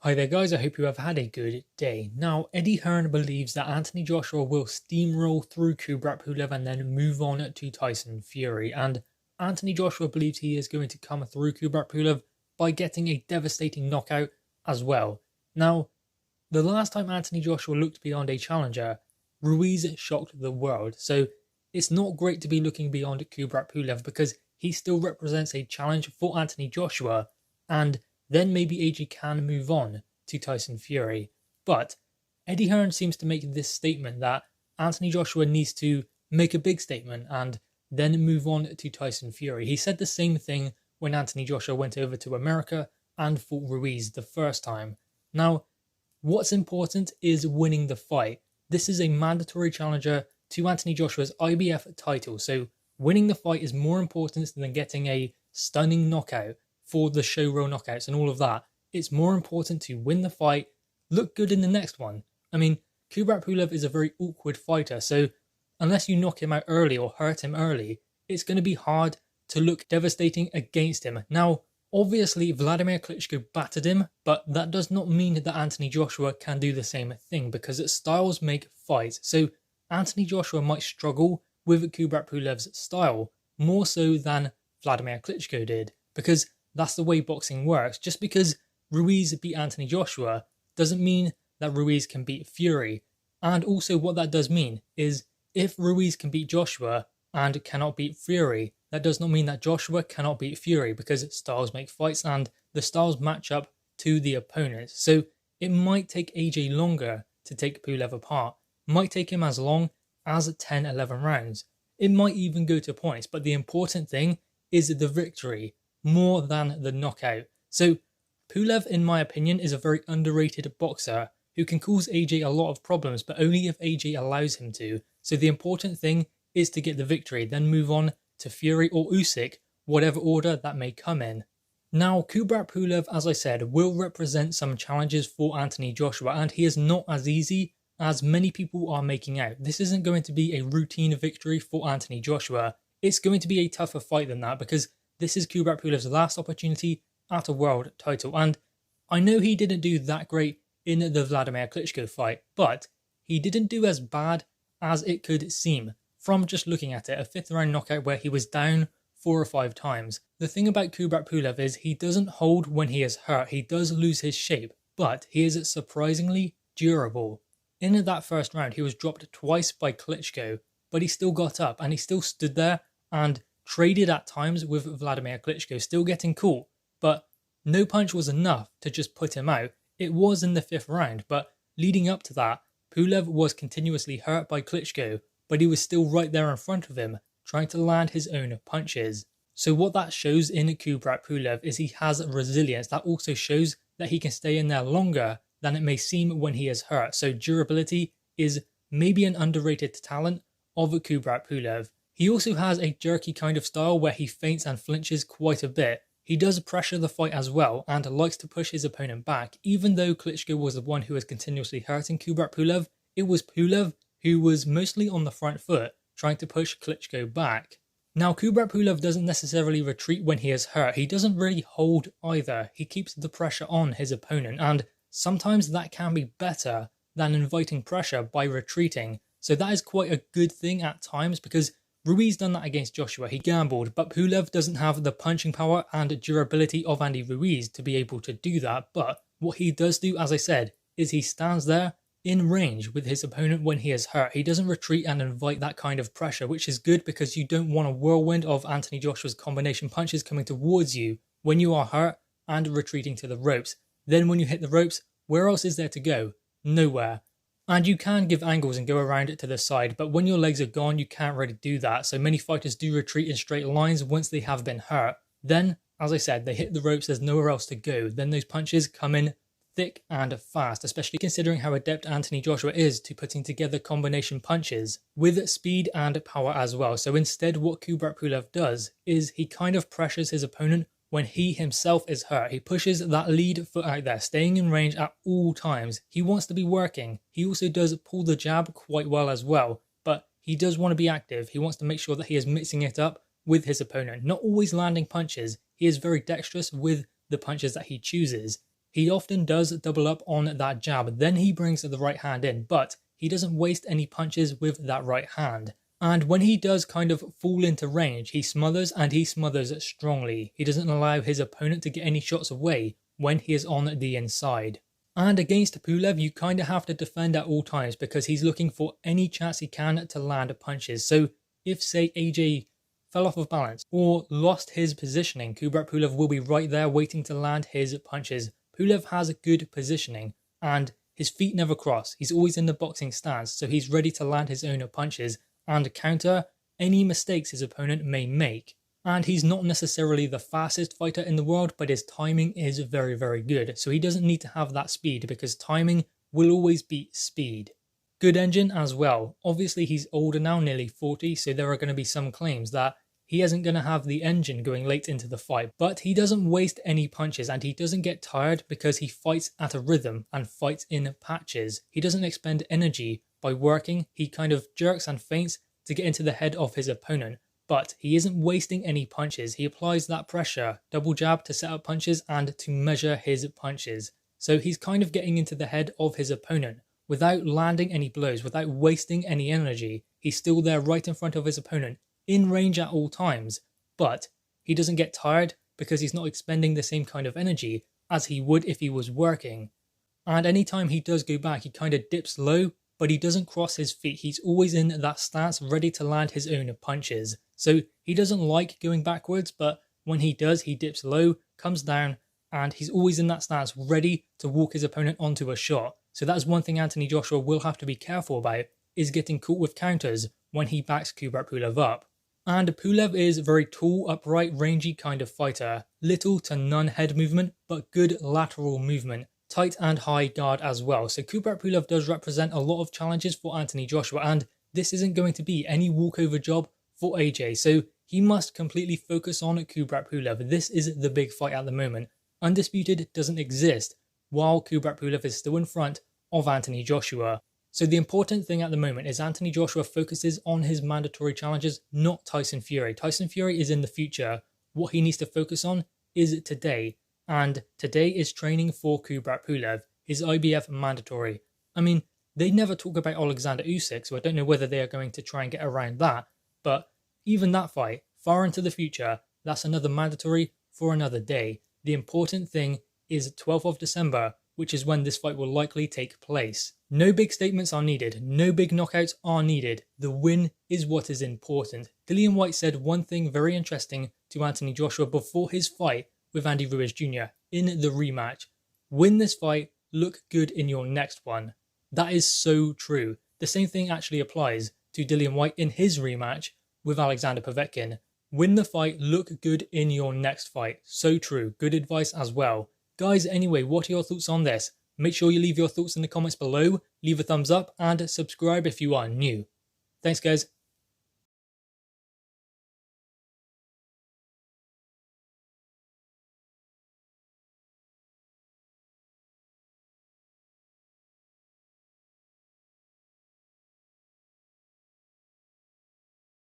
Hi there guys, I hope you have had a good day. Now, Eddie Hearn believes that Anthony Joshua will steamroll through Kubrat Pulev and then move on to Tyson Fury. And Anthony Joshua believes he is going to come through Kubrat Pulev by getting a devastating knockout as well. Now, the last time Anthony Joshua looked beyond a challenger, Ruiz shocked the world. So it's not great to be looking beyond Kubrat Pulev because he still represents a challenge for Anthony Joshua, and then maybe AJ can move on to Tyson Fury. But Eddie Hearn seems to make this statement that Anthony Joshua needs to make a big statement and then move on to Tyson Fury. He said the same thing when Anthony Joshua went over to America and fought Ruiz the first time. Now, what's important is winning the fight. This is a mandatory challenger to Anthony Joshua's IBF title, so winning the fight is more important than getting a stunning knockout for the show row knockouts and all of that. It's more important to win the fight, look good in the next one. I mean, Kubrat Pulev is a very awkward fighter, so unless you knock him out early or hurt him early, it's going to be hard to look devastating against him. Now, obviously Vladimir Klitschko battered him, but that does not mean that Anthony Joshua can do the same thing because styles make fights. So Anthony Joshua might struggle with Kubrat Pulev's style more so than Vladimir Klitschko did, because that's the way boxing works. Just because Ruiz beat Anthony Joshua doesn't mean that Ruiz can beat Fury. And also what that does mean is if Ruiz can beat Joshua and cannot beat Fury, that does not mean that Joshua cannot beat Fury, because styles make fights and the styles match up to the opponents. So it might take AJ longer to take Pulev apart. Might take him as long as 10-11 rounds. It might even go to points, but the important thing is the victory more than the knockout. So Pulev, in my opinion, is a very underrated boxer who can cause AJ a lot of problems, but only if AJ allows him to. So the important thing is to get the victory, then move on to Fury or Usyk, whatever order that may come in. Now, Kubrat Pulev, as I said, will represent some challenges for Anthony Joshua, and he is not as easy as many people are making out. This isn't going to be a routine victory for Anthony Joshua. It's going to be a tougher fight than that, because this is Kubrat Pulev's last opportunity at a world title. And I know he didn't do that great in the Vladimir Klitschko fight, but he didn't do as bad as it could seem from just looking at it. A 5th round knockout where he was down 4 or 5 times. The thing about Kubrat Pulev is he doesn't hold when he is hurt. He does lose his shape, but he is surprisingly durable. In that first round, he was dropped twice by Klitschko, but he still got up and he still stood there and traded at times with Vladimir Klitschko, still getting caught, but no punch was enough to just put him out. It was in the 5th round, but leading up to that, Pulev was continuously hurt by Klitschko, but he was still right there in front of him, trying to land his own punches. So what that shows in Kubrat Pulev is he has resilience. That also shows that he can stay in there longer than it may seem when he is hurt. So durability is maybe an underrated talent of Kubrat Pulev. He also has a jerky kind of style where he feints and flinches quite a bit. He does pressure the fight as well and likes to push his opponent back. Even though Klitschko was the one who was continuously hurting Kubrat Pulev, it was Pulev who was mostly on the front foot, trying to push Klitschko back. Now, Kubrat Pulev doesn't necessarily retreat when he is hurt. He doesn't really hold either. He keeps the pressure on his opponent, and sometimes that can be better than inviting pressure by retreating. So that is quite a good thing at times, because Ruiz done that against Joshua. He gambled, but Pulev doesn't have the punching power and durability of Andy Ruiz to be able to do that. But what he does do, as I said, is he stands there in range with his opponent when he is hurt. He doesn't retreat and invite that kind of pressure, which is good because you don't want a whirlwind of Anthony Joshua's combination punches coming towards you when you are hurt and retreating to the ropes. Then when you hit the ropes, where else is there to go? Nowhere. And you can give angles and go around it to the side, but when your legs are gone, you can't really do that. So many fighters do retreat in straight lines once they have been hurt. Then, as I said, they hit the ropes, there's nowhere else to go. Then those punches come in thick and fast, especially considering how adept Anthony Joshua is to putting together combination punches with speed and power as well. So instead, what Kubrat Pulev does is he kind of pressures his opponent when he himself is hurt. He pushes that lead foot out there, staying in range at all times. He wants to be working. He also does pull the jab quite well as well, but he does want to be active. He wants to make sure that he is mixing it up with his opponent, not always landing punches. He is very dexterous with the punches that he chooses. He often does double up on that jab, then he brings the right hand in, but he doesn't waste any punches with that right hand. And when he does kind of fall into range, he smothers, and he smothers strongly. He doesn't allow his opponent to get any shots away when he is on the inside. And against Pulev, you kind of have to defend at all times because he's looking for any chance he can to land punches. So if, say, AJ fell off of balance or lost his positioning, Kubrat Pulev will be right there waiting to land his punches. Pulev has good positioning and his feet never cross. He's always in the boxing stance, so he's ready to land his own punches and counter any mistakes his opponent may make. And he's not necessarily the fastest fighter in the world, but his timing is very, very good. So he doesn't need to have that speed because timing will always beat speed. Good engine as well. Obviously he's older now, nearly 40, so there are going to be some claims that he isn't going to have the engine going late into the fight. But he doesn't waste any punches and he doesn't get tired because he fights at a rhythm and fights in patches. He doesn't expend energy by working. He kind of jerks and feints to get into the head of his opponent. But he isn't wasting any punches. He applies that pressure, double jab to set up punches and to measure his punches. So he's kind of getting into the head of his opponent without landing any blows, without wasting any energy. He's still there right in front of his opponent, in range at all times. But he doesn't get tired because he's not expending the same kind of energy as he would if he was working. And anytime he does go back, he kind of dips low, but he doesn't cross his feet. He's always in that stance ready to land his own punches. So he doesn't like going backwards, but when he does, he dips low, comes down, and he's always in that stance ready to walk his opponent onto a shot. So that's one thing Anthony Joshua will have to be careful about, is getting caught with counters when he backs Kubrat Pulev up. And Pulev is a very tall, upright, rangy kind of fighter. Little to none head movement, but good lateral movement. Tight and high guard as well. So Kubrat Pulev does represent a lot of challenges for Anthony Joshua, and this isn't going to be any walkover job for AJ. So he must completely focus on Kubrat Pulev. This is the big fight at the moment. Undisputed doesn't exist while Kubrat Pulev is still in front of Anthony Joshua. So the important thing at the moment is Anthony Joshua focuses on his mandatory challenges, not Tyson Fury. Tyson Fury is in the future. What he needs to focus on is today. And today is training for Kubrat Pulev, his IBF mandatory. I mean, they never talk about Alexander Usyk, so I don't know whether they are going to try and get around that. But even that fight, far into the future, that's another mandatory for another day. The important thing is 12th of December, which is when this fight will likely take place. No big statements are needed. No big knockouts are needed. The win is what is important. Dillian Whyte said one thing very interesting to Anthony Joshua before his fight with Andy Ruiz Jr. in the rematch. Win this fight, look good in your next one. That is so true. The same thing actually applies to Dillian Whyte in his rematch with Alexander Povetkin. Win the fight, look good in your next fight. So true. Good advice as well. Guys, anyway, what are your thoughts on this? Make sure you leave your thoughts in the comments below, leave a thumbs up and subscribe if you are new. Thanks guys.